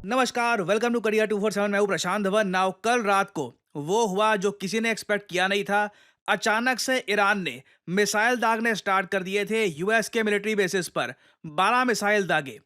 नमस्कार, welcome to career 247। मैं हूं प्रशांत धवन। नाउ कल रात को वो हुआ जो किसी ने एक्सपेक्ट किया नहीं था। अचानक से ईरान ने मिसाइल दागने स्टार्ट कर दिए थे यूएस के मिलिट्री बेसिस पर। 12 मिसाइल दागे।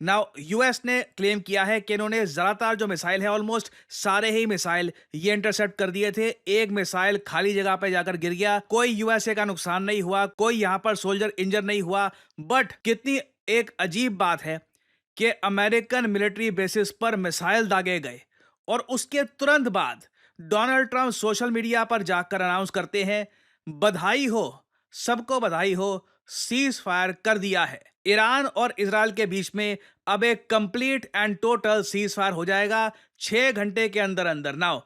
नाउ यूएस ने क्लेम किया है कि इन्होंने ज्यादातर जो मिसाइल है, ऑलमोस्ट सारे ही मिसाइल ये इंटरसेप्ट कर दिए थे। एक मिसाइल खाली जगह पे जाकर गिर गया, कोई यूएसए का नुकसान नहीं हुआ, कोई यहां पर सोल्जर इंजर नहीं हुआ। बट कितनी एक अजीब बात है कि अमेरिकन मिलिट्री बेसिस पर मिसाइल दागे गए और उसके तुरंत बाद डोनाल्ड ट्रंप सोशल मीडिया पर जाकर अनाउंस करते हैं, बधाई हो, सबको बधाई हो, सीज फायर कर दिया है। ईरान और इजराइल के बीच में अब एक complete and total cease fire हो जाएगा 6 घंटे के अंदर अंदर। नाउ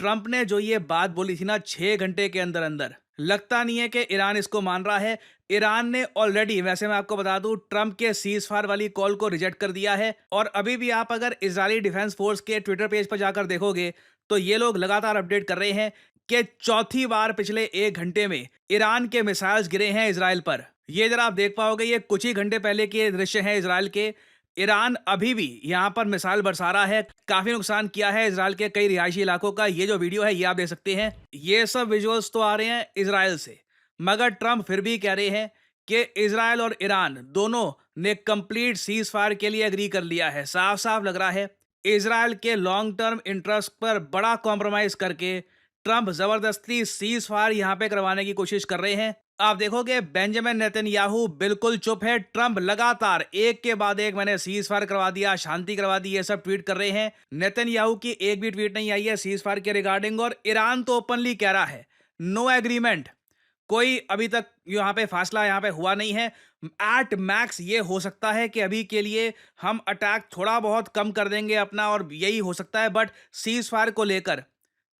ट्रंप ने जो ये बात बोली थी ना, 6 घंटे के अंदर अंदर, लगता नहीं है कि ईरान इसको मान रहा है। ईरान ने ऑलरेडी, वैसे मैं आपको बता दूं, ट्रंप के सीज फायर वाली कॉल को रिजेक्ट कर दिया है। और अभी भी आप अगर इजरायली डिफेंस फोर्स के ट्विटर पेज पर जाकर देखोगे तो ये लोग लगातार अपडेट कर रहे हैं कि चौथी बार पिछले 1 घंटे में ईरान के मिसाइल्स गिरे हैं इजराइल पर। ये जरा आप देख पाओगे, ये कुछ ही घंटे पहले के दृश्य हैं इजराइल के। ईरान अभी भी यहां पर मिसाइल बरसा रहा है। काफी नुकसान किया है इजराइल के कई रिहायशी इलाकों का। ये जो वीडियो है ये आप देख सकते हैं। ये सब विजुअल्स तो आ रहे हैं इजराइल से, मगर ट्रंप फिर भी कह रहे हैं कि इजराइल और ईरान दोनों ने कंप्लीट सीज फायर के लिए एग्री कर लिया है। साफ साफ लग रहा है इजराइल के लॉन्ग टर्म इंटरेस्ट पर बड़ा कॉम्प्रोमाइज करके ट्रंप जबरदस्ती सीज फायर यहां पे करवाने की कोशिश कर रहे हैं। आप देखोगे बेंजामिन नेतन्याहू बिल्कुल चुप है। ट्रंप लगातार एक के बाद एक, मैंने सीज फायर करवा दिया, शांति करवा दी, ये सब ट्वीट कर रहे हैं। नेतन्याहू की एक भी ट्वीट नहीं आई है सीज फायर के रिगार्डिंग। और ईरान तो ओपनली कह रहा है नो एग्रीमेंट, कोई अभी तक यहाँ पे फासला यहाँ पे हुआ नहीं है। एट मैक्स ये हो सकता है कि अभी के लिए हम अटैक थोड़ा बहुत कम कर देंगे अपना, और यही हो सकता है। बट सीज फायर को लेकर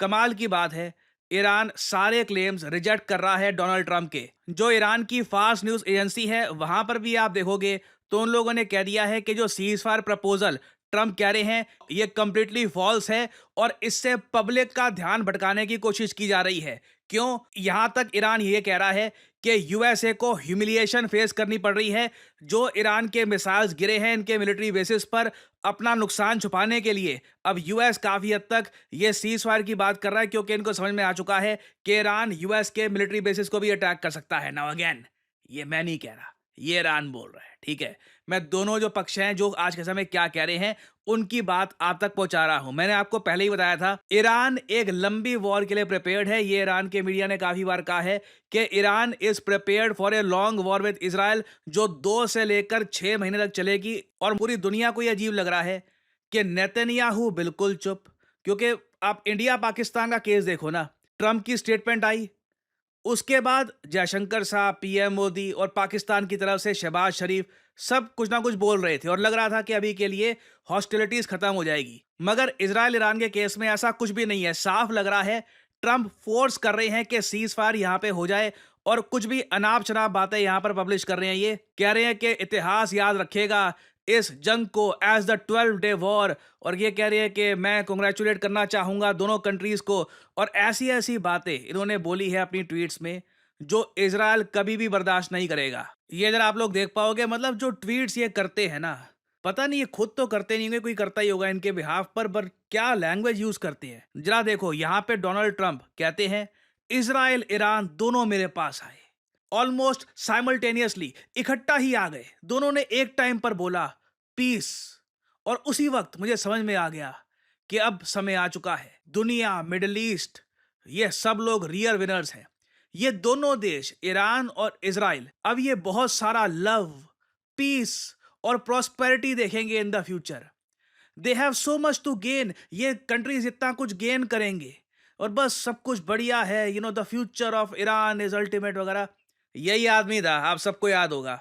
कमाल की बात है, ईरान सारे क्लेम्स रिजेक्ट कर रहा है डोनाल्ड ट्रंप के। जो ईरान की फास्ट न्यूज एजेंसी है वहां पर भी आप देखोगे तो उन लोगों ने कह दिया है कि जो सीज फायर प्रपोजल ट्रंप कह रहे हैं ये कंप्लीटली फॉल्स है और इससे पब्लिक का ध्यान भटकाने की कोशिश की जा रही है। क्यों? यहां तक ईरान ये कह रहा है कि यूएसए को ह्यूमिलिएशन फेस करनी पड़ रही है। जो ईरान के मिसाइल्स गिरे हैं इनके मिलिट्री बेसिस पर, अपना नुकसान छुपाने के लिए अब यूएस काफी हद तक ये सीज फायर की बात कर रहा है, क्योंकि इनको समझ में आ चुका है कि ईरान यूएस के मिलिट्री बेसिस को भी अटैक कर सकता है। नाउ अगेन, ये मैं नहीं कह रहा, ये ईरान बोल रहा है, ठीक है। मैं दोनों जो पक्ष हैं जो आज के समय क्या कह रहे हैं उनकी बात आप तक पहुंचा रहा हूं। मैंने आपको पहले ही बताया था ईरान एक लंबी वॉर के लिए प्रिपेयर्ड है। ये ईरान के मीडिया ने काफी बार कहा है कि Iran is prepared for a long war with Israel, जो 2 से लेकर 6 महीने तक चलेगी। और पूरी दुनिया को यह अजीब लग रहा है कि नेतन्याहू बिल्कुल चुप। क्योंकि आप इंडिया पाकिस्तान का केस देखो ना, ट्रंप की स्टेटमेंट आई, उसके बाद जयशंकर साहब, पीएम मोदी और पाकिस्तान की तरफ से शहबाज शरीफ सब कुछ ना कुछ बोल रहे थे और लग रहा था कि अभी के लिए हॉस्टिलिटीज खत्म हो जाएगी। मगर इजराइल ईरान के केस में ऐसा कुछ भी नहीं है। साफ लग रहा है ट्रंप फोर्स कर रहे हैं कि सीज फायर यहां पे हो जाए और कुछ भी अनाप शनाप बातें यहां पर पब्लिश कर रहे हैं। ये कह रहे हैं कि इतिहास याद रखेगा इस जंग को एज द 12 डे वॉर। और ये कह रहे हैं कि मैं कांग्रेचुलेट करना चाहूंगा दोनों कंट्रीज को। और ऐसी ऐसी बातें इन्होंने बोली है अपनी ट्वीट्स में जो इजराइल कभी भी बर्दाश्त नहीं करेगा। ये जरा आप लोग देख पाओगे, मतलब जो ट्वीट्स ये करते हैं ना, पता नहीं ये खुद तो करते नहीं होंगे, कोई करता ही होगा इनके बिहाफ पर क्या लैंग्वेज यूज करते हैं जरा देखो। यहां पे डोनाल्ड ट्रंप कहते हैं इजराइल ईरान दोनों मेरे पास आए, ऑलमोस्ट साइमल्टेनियसली इकट्ठा ही आ गए, दोनों ने एक टाइम पर बोला पीस। और उसी वक्त मुझे समझ में आ गया कि अब समय आ चुका है, दुनिया, मिडिल ईस्ट, ये सब लोग रियल विनर्स हैं। ये दोनों देश ईरान और इजराइल अब ये बहुत सारा लव, पीस और प्रॉस्पेरिटी देखेंगे in the future. They have so much to gain. ये कंट्रीज इतना कुछ गेन करेंगे और बस सब कुछ बढ़िया है, you know, the future of Iran is ultimate वगैरह। यही आदमी था, आप सबको याद होगा,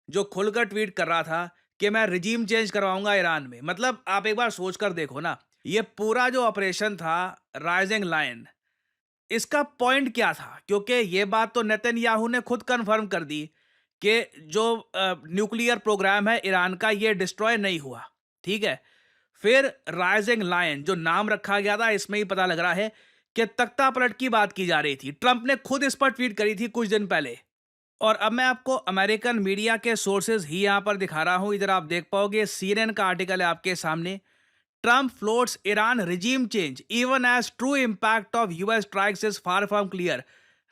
जो खुलकर ट्वीट कर रहा था कि मैं रिजीम चेंज करवाऊंगा ईरान में। मतलब आप एक बार सोचकर देखो ना, ये पूरा जो ऑपरेशन था राइजिंग लायन, इसका पॉइंट क्या था? क्योंकि ये बात तो नेतन्याहू ने खुद कंफर्म कर दी कि जो न्यूक्लियर प्रोग्राम है ईरान का ये डिस्ट्रॉय नहीं हुआ, ठीक है। फिर राइजिंग लायन जो नाम रखा गया था, इसमें ही पता लग रहा है कि तख्ता पलट की बात की जा रही थी। ट्रंप ने खुद इस पर ट्वीट करी थी कुछ दिन पहले। और अब मैं आपको अमेरिकन मीडिया के सोर्सेज ही यहां पर दिखा रहा हूं, इधर आप देख पाओगे, सीएनएन का आर्टिकल है आपके सामने। Trump floats Iran regime change even as true impact of US strikes is far from clear.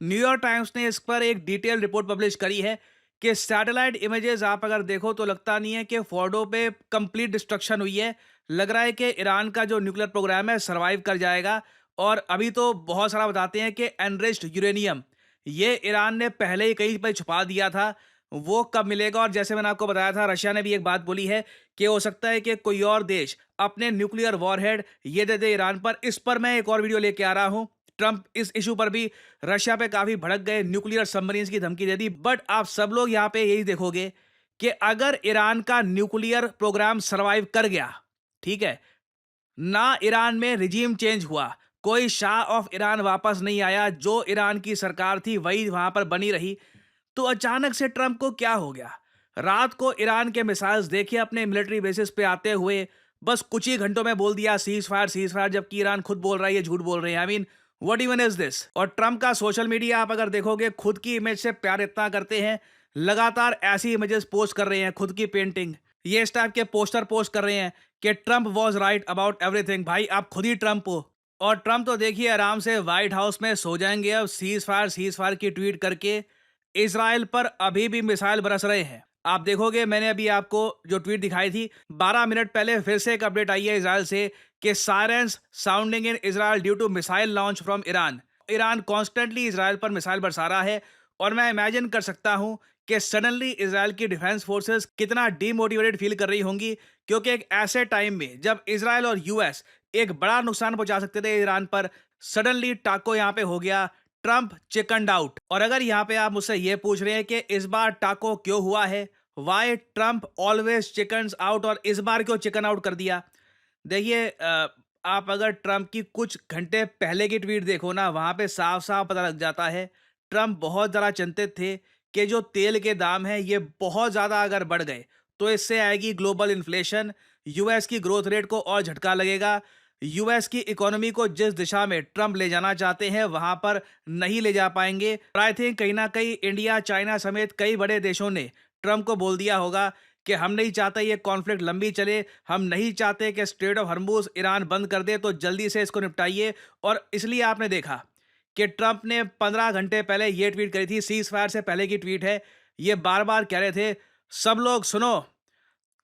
New York times ने इस पर एक डिटेल रिपोर्ट पब्लिश करी है कि सैटेलाइट इमेजेस आप अगर देखो तो लगता नहीं है कि फोर्डो पे कंप्लीट डिस्ट्रक्शन हुई है। लग रहा है कि ईरान का जो न्यूक्लियर प्रोग्राम है सरवाइव कर जाएगा। और अभी तो बहुत सारा बताते हैं कि एनरिच्ड यूरेनियम ये ईरान ने पहले ही कहीं पर छुपा दिया था, वो कब मिलेगा। और जैसे मैंने आपको बताया था, रशिया ने भी एक बात बोली है कि हो सकता है कि कोई और देश अपने न्यूक्लियर वॉरहेड ये दे दे ईरान पर। इस पर मैं एक और वीडियो लेके आ रहा हूं। ट्रंप इस इशू पर भी रशिया पे काफी भड़क गए, न्यूक्लियर सबमरीन्स की धमकी दे दी। बट आप सब लोग यहाँ पे यही देखोगे कि अगर ईरान का न्यूक्लियर प्रोग्राम सरवाइव कर गया, ठीक है, ना ईरान में रिजीम चेंज हुआ, कोई शाह ऑफ ईरान वापस नहीं आया, जो ईरान की सरकार थी वही वहां पर बनी रही, तो अचानक से ट्रंप को क्या हो गया? रात को ईरान के मिसाइल्स देखिए अपने मिलिट्री बेसिस पे आते हुए, बस कुछ ही घंटों में बोल दिया सीज फायर, जबकि ईरान खुद बोल रहा है ये झूठ बोल रहे हैं। I mean what even is this? और ट्रंप का सोशल मीडिया आप अगर देखोगे, खुद की इमेज से प्यार इतना करते हैं, लगातार ऐसी इमेजेस पोस्ट कर रहे हैं, खुद की पेंटिंग, ये इस टाइप के पोस्टर पोस्ट कर रहे हैं कि Trump was right about everything. भाई आप खुद ही ट्रंप हो। और ट्रंप तो देखिए आराम से व्हाइट हाउस में सो जाएंगे अब सीज फायर की ट्वीट करके। इजराइल पर अभी भी मिसाइल बरस रहे हैं। आप देखोगे, मैंने अभी आपको जो ट्वीट दिखाई थी 12 मिनट पहले फिर से एक अपडेट आई है इजराइल से कि sirens sounding in Israel due to missile launch from Iran. Iran constantly Israel पर मिसाइल बरसा रहा है। और मैं इमेजिन कर सकता हूं कि सडनली इजराइल की डिफेंस फोर्सेस कितना डीमोटिवेटेड फील कर रही होंगी, क्योंकि एक ऐसे टाइम में जब इजराइल और यूएस एक बड़ा नुकसान पहुंचा सकते थे ईरान पर, सडनली टाको यहां पे हो गया। Trump chicken out. और अगर यहाँ पे आप मुझसे ये पूछ रहे हैं कि इस बार टाको क्यों हुआ है, why Trump always chicken out, और इस बार क्यों चिकन आउट कर दिया? देखिए आप अगर ट्रंप की कुछ घंटे पहले की ट्वीट देखो ना, वहां पे साफ साफ पता लग जाता है ट्रंप बहुत ज़्यादा चिंतित थे कि जो तेल के दाम है ये बहुत ज़्यादा अगर बढ़ गए तो इससे आएगी ग्लोबल इन्फ्लेशन, यूएस की ग्रोथ रेट को और झटका लगेगा। यूएस की इकोनॉमी को जिस दिशा में ट्रंप ले जाना चाहते हैं वहां पर नहीं ले जा पाएंगे। आई थिंक कहीं ना कहीं इंडिया, चाइना समेत कई बड़े देशों ने ट्रंप को बोल दिया होगा कि हम नहीं चाहते ये कॉन्फ्लिक्ट लंबी चले, हम नहीं चाहते कि स्ट्रेट ऑफ हॉर्मुज ईरान बंद कर दे, तो जल्दी से इसको निपटाइए। और इसलिए आपने देखा कि ट्रंप ने 15 घंटे पहले ये ट्वीट करी थी, सीज फायर से पहले की ट्वीट है। ये बार बार कह रहे थे, सब लोग सुनो,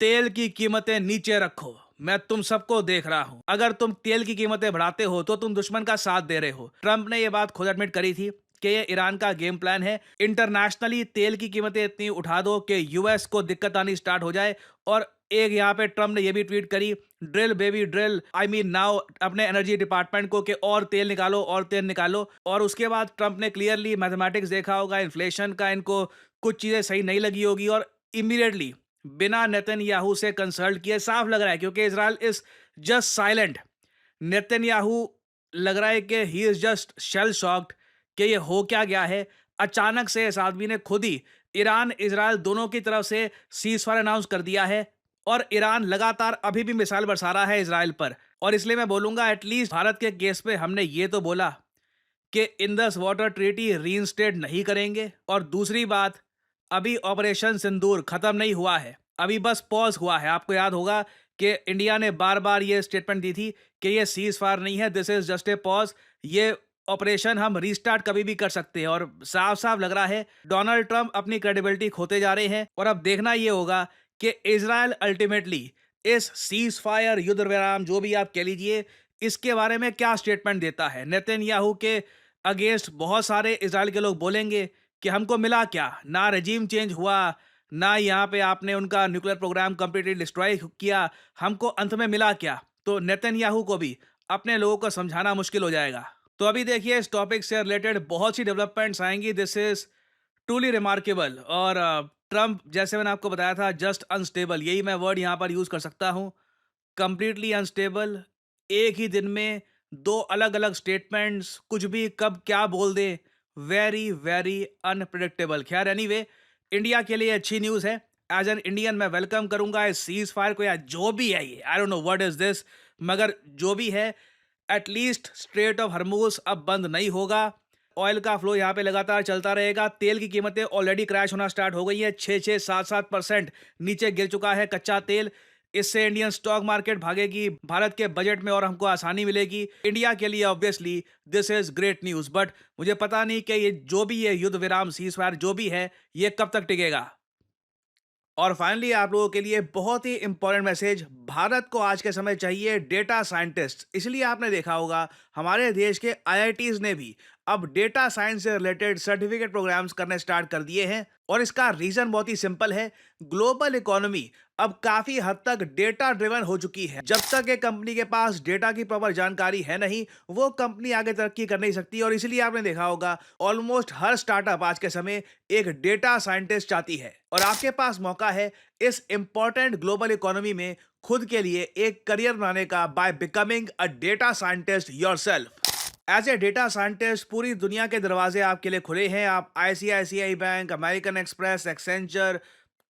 तेल की कीमतें नीचे रखो, मैं तुम सबको देख रहा हूं। अगर तुम तेल की कीमतें बढ़ाते हो तो तुम दुश्मन का साथ दे रहे हो। ट्रंप ने यह बात खुद एडमिट करी थी कि ये ईरान का गेम प्लान है, इंटरनेशनली तेल की कीमतें इतनी उठा दो कि यूएस को दिक्कत आनी स्टार्ट हो जाए। और एक यहाँ पे ट्रंप ने यह भी ट्वीट करी, drill baby drill, I mean now, अपने एनर्जी डिपार्टमेंट को कि और तेल निकालो और तेल निकालो। और उसके बाद ट्रंप ने क्लियरली मैथमेटिक्स देखा होगा, इन्फ्लेशन का, इनको कुछ चीजें सही नहीं लगी होगी और इमीडिएटली बिना नेतन्याहू से कंसल्ट किए, साफ लग रहा है क्योंकि Israel is just silent, Netanyahu लग रहा है कि he is just shell shocked कि ये हो क्या गया है। अचानक से इस आदमी ने खुद ही ईरान इजराइल दोनों की तरफ से सीज फायर अनाउंस कर दिया है और ईरान लगातार अभी भी मिसाइल बरसा रहा है इजराइल पर। और इसलिए मैं बोलूंगा, एटलीस्ट भारत के केस पे हमने ये तो बोला कि इंदस वाटर ट्रीटी रीइंस्टेट नहीं करेंगे। और दूसरी बात, अभी ऑपरेशन सिंदूर खत्म नहीं हुआ है, अभी बस पॉज हुआ है। आपको याद होगा कि इंडिया ने बार बार ये स्टेटमेंट दी थी कि ये सीज फायर नहीं है, this is just a pause, ये ऑपरेशन हम रीस्टार्ट कभी भी कर सकते हैं। और साफ साफ लग रहा है डोनाल्ड ट्रंप अपनी क्रेडिबिलिटी खोते जा रहे हैं। और अब देखना ये होगा कि इजराइल अल्टीमेटली इस सीज फायर, युद्ध विराम, जो भी आप कह लीजिए, इसके बारे में क्या स्टेटमेंट देता है। नेतन्याहू के अगेंस्ट बहुत सारे इजराइल के लोग बोलेंगे कि हमको मिला क्या, ना रजीम चेंज हुआ, ना यहाँ पे आपने उनका न्यूक्लियर प्रोग्राम कंप्लीटली डिस्ट्रॉय किया, हमको अंत में मिला क्या। तो नेतन्याहू को भी अपने लोगों को समझाना मुश्किल हो जाएगा। तो अभी देखिए इस टॉपिक से रिलेटेड बहुत सी डेवलपमेंट्स आएंगी, दिस इज ट्रूली रिमार्केबल। और ट्रंप, जैसे मैंने आपको बताया था, जस्ट अनस्टेबल, यही मैं वर्ड यहाँ पर यूज कर सकता हूँ, कंप्लीटली अनस्टेबल। एक ही दिन में दो अलग अलग स्टेटमेंट्स, कुछ भी कब क्या बोल दे, वेरी वेरी अनप्रिडिक्टेबल। खैर एनीवे, इंडिया के लिए अच्छी न्यूज़ है। एज एन इंडियन मैं वेलकम करूंगा इस सीज फायर को, या जो भी है ये, I don't know what is this, मगर जो भी है, एटलीस्ट स्ट्रेट ऑफ हॉर्मुज अब बंद नहीं होगा। ऑयल का फ्लो यहाँ पे लगातार चलता रहेगा। तेल की कीमतें ऑलरेडी क्रैश होना स्टार्ट हो गई है, 6-6, 7-7% नीचे गिर चुका है कच्चा तेल। इससे इंडियन स्टॉक मार्केट भागेगी भारत के बजट में और हमको आसानी मिलेगी इंडिया के लिए। Obviously this is great news, but मुझे पता नहीं कि ये जो भी है युद्ध विराम सीज़फायर जो भी है ये कब तक टिकेगा। और फाइनली आप लोगों के लिए बहुत ही इंपॉर्टेंट मैसेज, भारत को आज के समय चाहिए डेटा साइंटिस्ट। इसलिए आपने देखा होगा हमारे देश के आईआईटीज ने भी अब डेटा साइंस से रिलेटेड सर्टिफिकेट प्रोग्राम्स करने स्टार्ट कर दिए हैं। और इसका रीजन बहुत ही सिंपल है, ग्लोबल इकोनॉमी अब काफी हद तक डेटा ड्रिवन हो चुकी है। जब तक एक कंपनी के पास डेटा की प्रॉपर जानकारी है नहीं, वो कंपनी आगे तरक्की कर नहीं सकती। और इसलिए आपने देखा होगा ऑलमोस्ट हर स्टार्टअप आज के समय एक डेटा साइंटिस्ट चाहती है। और आपके पास मौका है इस इंपॉर्टेंट ग्लोबल इकोनॉमी में खुद के लिए एक करियर बनाने का by becoming a data scientist yourself. As a data scientist पूरी दुनिया के दरवाजे आपके लिए खुले हैं। आप ICICI bank, American Express, Accenture,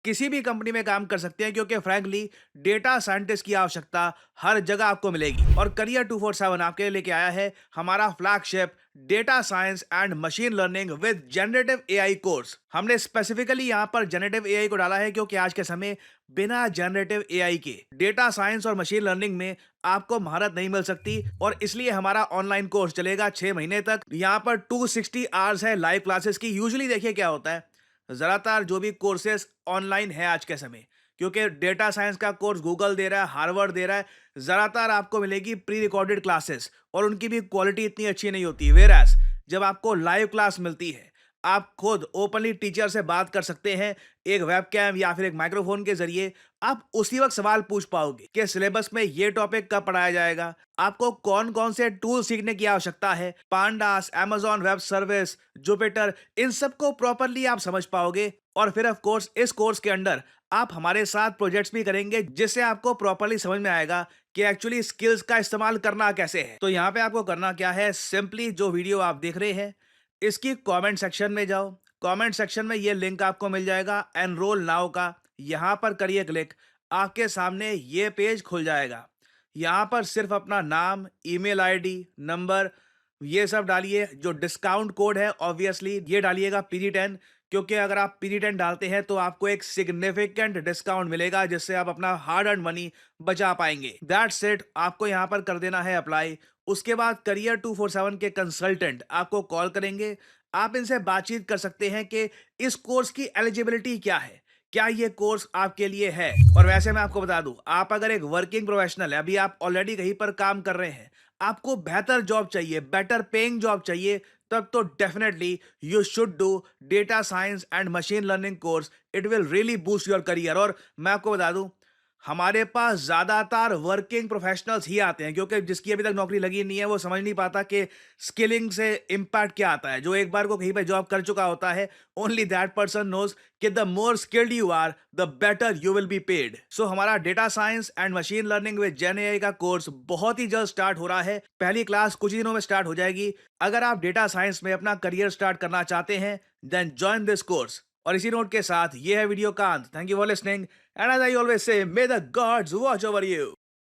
किसी भी कंपनी में काम कर सकते हैं, क्योंकि फ्रैंकली डेटा साइंटिस्ट की आवश्यकता हर जगह आपको मिलेगी। और करियर 247 आपके लिए लेके आया है हमारा flagship data science and machine learning with generative AI course. हमने स्पेसिफिकली यहां पर जनरेटिव एआई को डाला है क्योंकि आज के समय बिना जनरेटिव एआई के डेटा साइंस और मशीन लर्निंग में आपको महारत नहीं मिल सकती। और इसलिए हमारा ऑनलाइन कोर्स चलेगा 6 महीने तक। यहाँ पर 260 आवर्स है लाइव क्लासेस की। यूजुअली देखिए क्या होता है, ज़्यादातर जो भी कोर्सेस ऑनलाइन है आज के समय, क्योंकि डेटा साइंस का कोर्स गूगल दे रहा है, हार्वर्ड दे रहा है, ज़्यादातर आपको मिलेगी प्री रिकॉर्डेड क्लासेस और उनकी भी क्वालिटी इतनी अच्छी नहीं होती। वेयरएज़ जब आपको लाइव क्लास मिलती है, आप खुद ओपनली टीचर से बात कर सकते हैं एक वेबकैम या फिर एक माइक्रोफोन के जरिए। आप उसी वक्त सवाल पूछ पाओगे कि सिलेबस में ये टॉपिक कब पढ़ाया जाएगा, आपको कौन कौन से टूल सीखने की आवश्यकता है, pandas, amazon web service, Jupiter, इन सबको प्रॉपरली आप समझ पाओगे। और फिर ऑफ कोर्स इस कोर्स के अंडर आप हमारे साथ प्रोजेक्ट्स भी करेंगे, जिससे आपको प्रॉपरली समझ में आएगा कि एक्चुअली स्किल्स का इस्तेमाल करना कैसे है। तो यहाँ पे आपको करना क्या है, सिंपली जो वीडियो आप देख रहे हैं इसकी कमेंट सेक्शन में जाओ। कमेंट सेक्शन में ये लिंक आपको मिल जाएगा एनरोल नाउ का, यहाँ पर करिए क्लिक, आपके सामने ये पेज खुल जाएगा। यहाँ पर सिर्फ अपना नाम, ईमेल आईडी, नंबर, ये सब डालिए। जो डिस्काउंट कोड है ऑब्वियसली ये डालिएगा PD10, क्योंकि अगर आप PD10 डालते हैं तो आपको एक सिग्निफिकेंट डिस्काउंट मिलेगा, जिससे आप अपना हार्ड अर्न मनी बचा पाएंगे। दैट्स इट, आपको यहाँ पर कर देना है अप्लाई। उसके बाद करियर 247 के कंसल्टेंट आपको कॉल करेंगे। आप इनसे बातचीत कर सकते हैं कि इस कोर्स की एलिजिबिलिटी क्या है, क्या ये कोर्स आपके लिए है। और वैसे मैं आपको बता दूं, आप अगर एक वर्किंग प्रोफेशनल है, अभी आप ऑलरेडी कहीं पर काम कर रहे हैं, आपको बेहतर जॉब चाहिए, बेटर पेइंग जॉब चाहिए, तब तो definitely you should do data science and machine learning course. It will really boost your career. और मैं आपको बता दूं, हमारे पास ज्यादातर वर्किंग प्रोफेशनल्स ही आते हैं, क्योंकि जिसकी अभी तक नौकरी लगी नहीं है वो समझ नहीं पाता कि स्किलिंग से इम्पैक्ट क्या आता है। जो एक बार को कहीं पे जॉब कर चुका होता है, ओनली दैट पर्सन नोज कि the more skilled you are the better you will be paid. So हमारा data science and machine learning with gen AI का कोर्स बहुत ही जल्द स्टार्ट हो रहा है। पहली क्लास कुछ ही दिनों में स्टार्ट हो जाएगी। अगर आप डेटा साइंस में अपना करियर स्टार्ट करना चाहते हैं देन ज्वाइन दिस कोर्स। और इसी नोट के साथ ये है वीडियो का अंत। Thank you for listening and as I always say, may the gods watch over you.